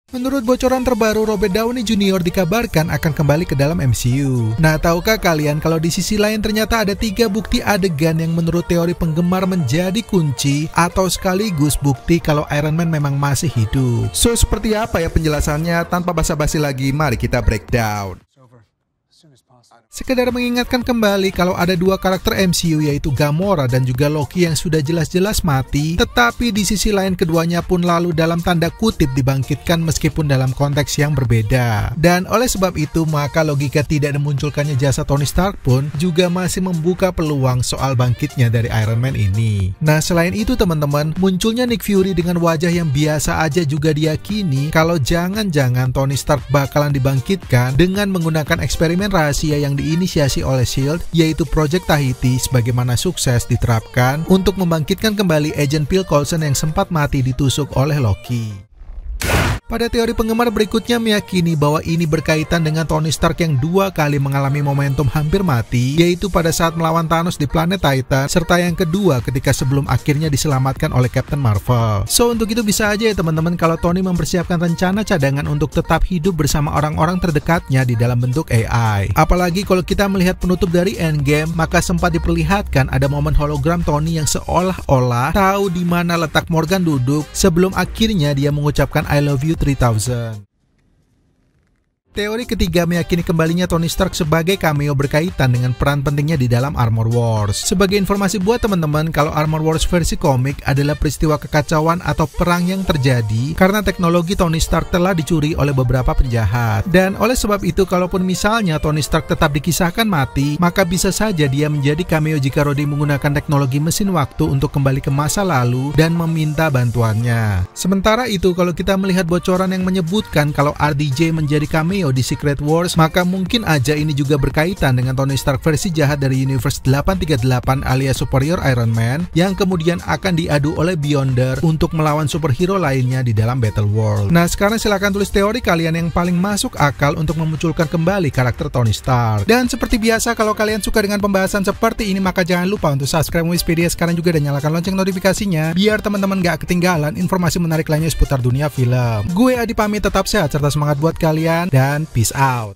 Menurut bocoran terbaru, Robert Downey Jr. dikabarkan akan kembali ke dalam MCU. Nah, tahukah kalian kalau di sisi lain ternyata ada 3 bukti adegan yang menurut teori penggemar menjadi kunci atau sekaligus bukti kalau Iron Man memang masih hidup. So, seperti apa ya penjelasannya? Tanpa basa-basi lagi, mari kita breakdown. Sekedar mengingatkan kembali kalau ada 2 karakter MCU yaitu Gamora dan juga Loki yang sudah jelas-jelas mati, tetapi di sisi lain keduanya pun lalu dalam tanda kutip dibangkitkan meskipun dalam konteks yang berbeda. Dan oleh sebab itu maka logika tidak memunculkannya jasa Tony Stark pun juga masih membuka peluang soal bangkitnya dari Iron Man ini. Nah, selain itu teman-teman, munculnya Nick Fury dengan wajah yang biasa aja juga diyakini kalau jangan-jangan Tony Stark bakalan dibangkitkan dengan menggunakan eksperimen rahasia yang diinisiasi oleh S.H.I.E.L.D. yaitu Project Tahiti sebagaimana sukses diterapkan untuk membangkitkan kembali Agent Phil Coulson yang sempat mati ditusuk oleh Loki. Pada teori penggemar berikutnya meyakini bahwa ini berkaitan dengan Tony Stark yang 2 kali mengalami momentum hampir mati, yaitu pada saat melawan Thanos di planet Titan, serta yang kedua ketika sebelum akhirnya diselamatkan oleh Captain Marvel. So, untuk itu bisa aja ya teman-teman kalau Tony mempersiapkan rencana cadangan untuk tetap hidup bersama orang-orang terdekatnya di dalam bentuk AI. Apalagi kalau kita melihat penutup dari Endgame, maka sempat diperlihatkan ada momen hologram Tony yang seolah-olah tahu di mana letak Morgan duduk sebelum akhirnya dia mengucapkan I love you 3000. Teori ketiga meyakini kembalinya Tony Stark sebagai cameo berkaitan dengan peran pentingnya di dalam Armor Wars. Sebagai informasi buat teman-teman, kalau Armor Wars versi komik adalah peristiwa kekacauan atau perang yang terjadi karena teknologi Tony Stark telah dicuri oleh beberapa penjahat. Dan oleh sebab itu, kalaupun misalnya Tony Stark tetap dikisahkan mati, maka bisa saja dia menjadi cameo jika Rhodey menggunakan teknologi mesin waktu untuk kembali ke masa lalu dan meminta bantuannya. Sementara itu, kalau kita melihat bocoran yang menyebutkan kalau RDJ menjadi cameo di Secret Wars, maka mungkin aja ini juga berkaitan dengan Tony Stark versi jahat dari Universe 838 alias Superior Iron Man yang kemudian akan diadu oleh Beyonder untuk melawan superhero lainnya di dalam Battle World. Nah, sekarang silahkan tulis teori kalian yang paling masuk akal untuk memunculkan kembali karakter Tony Stark. Dan seperti biasa, kalau kalian suka dengan pembahasan seperti ini, maka jangan lupa untuk subscribe Wispedia sekarang juga dan nyalakan lonceng notifikasinya biar teman-teman gak ketinggalan informasi menarik lainnya seputar dunia film. Gue Adi pamit, tetap sehat serta semangat buat kalian dan peace out.